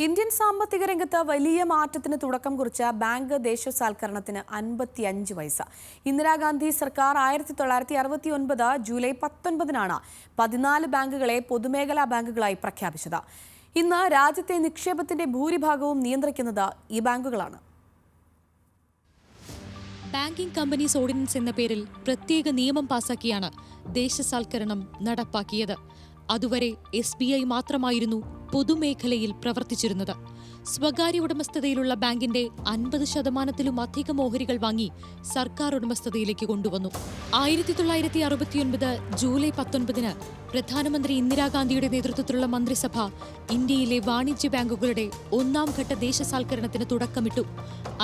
Indian സാമ്പത്തിക രംഗത്ത് വലിയ മാറ്റത്തിന് തുടക്കം കുറിച്ച ബാങ്ക് ദേശസാൽക്കരണത്തിന് 55 വയസ്സ്. ഇന്ദിരാഗാന്ധി സർക്കാർ 1969 ജൂലൈ 19-നാണ് 14 ബാങ്കുകളെ പൊതുമേഖലാ ബാങ്കുകളായി പ്രഖ്യാപിച്ചത്. ഇന്ന് രാജ്യത്തെ നിക്ഷേപത്തിന്റെ ഭൂരിഭാഗവും നിയന്ത്രിക്കുന്നത് ഈ ബാങ്കുകളാണ്. ബാങ്കിംഗ് കമ്പനീസ് ഓർഡിനൻസ് എന്ന പേരിൽ പ്രത്യേക നിയമം പാസാക്കിയാണ് ദേശസാൽക്കരണം നടപ്പാക്കിയത്. അതുവരെ SBI മാത്രമായിരുന്നു പൊതുമേഖലയിൽ പ്രവർത്തിച്ചിരുന്നത്. സ്വകാര്യ ഉടമസ്ഥതയിലുള്ള ബാങ്കിന്റെ 50%-ത്തിലും അധികം ഓഹരികൾ വാങ്ങി സർക്കാർ ഉടമസ്ഥതയിലേക്ക് കൊണ്ടുവന്നു. 1969 ജൂലൈ 19-ന് പ്രധാനമന്ത്രി ഇന്ദിരാഗാന്ധിയുടെ നേതൃത്വത്തിലുള്ള മന്ത്രിസഭ ഇന്ത്യയിലെ വാണിജ്യ ബാങ്കുകളുടെ 1-ാം ഘട്ട ദേശസാൽക്കരണത്തിന് തുടക്കമിട്ടു.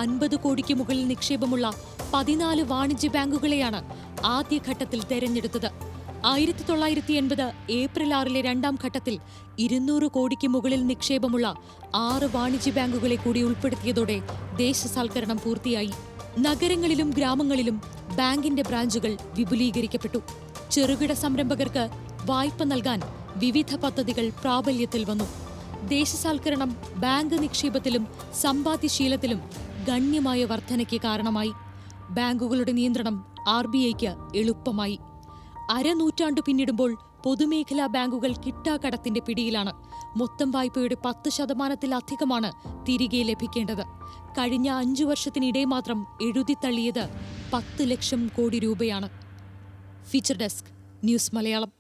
50 കോടിക്ക് മുകളിൽ നിക്ഷേപമുള്ള 14 വാണിജ്യ ബാങ്കുകളെയാണ് ആദ്യഘട്ടത്തിൽ തെരഞ്ഞെടുത്തത്. 1980 ഏപ്രിൽ 6-ലെ 2-ാം ഘട്ടത്തിൽ 200 കോടിക്ക് മുകളിൽ നിക്ഷേപമുള്ള 6 വാണിജ്യ ബാങ്കുകളെ കൂടി ഉൾപ്പെടുത്തിയതോടെ ദേശസാൽക്കരണം പൂർത്തിയായി. നഗരങ്ങളിലും ഗ്രാമങ്ങളിലും ബാങ്കിന്റെ ബ്രാഞ്ചുകൾ വിപുലീകരിക്കപ്പെട്ടു. ചെറുകിട സംരംഭകർക്ക് വായ്പ നൽകാൻ വിവിധ പദ്ധതികൾ പ്രാബല്യത്തിൽ വന്നു. ദേശസാൽക്കരണം ബാങ്ക് നിക്ഷേപത്തിലും സമ്പാദ്യശീലത്തിലും ഗണ്യമായ വർധനയ്ക്ക് കാരണമായി. ബാങ്കുകളുടെ നിയന്ത്രണം RBIക്ക് എളുപ്പമായി. അരനൂറ്റാണ്ടു പിന്നിടുമ്പോൾ പൊതുമേഖലാ ബാങ്കുകൾ കിട്ടാക്കടത്തിന്റെ പിടിയിലാണ്. മൊത്തം വായ്പയുടെ 10%-ത്തിലധികമാണ് തിരികെ ലഭിക്കേണ്ടത്. കഴിഞ്ഞ 5 വർഷത്തിനിടെ മാത്രം എഴുതിത്തള്ളിയത് 10 ലക്ഷം കോടി രൂപയാണ്. Feature desk, news Malayalam.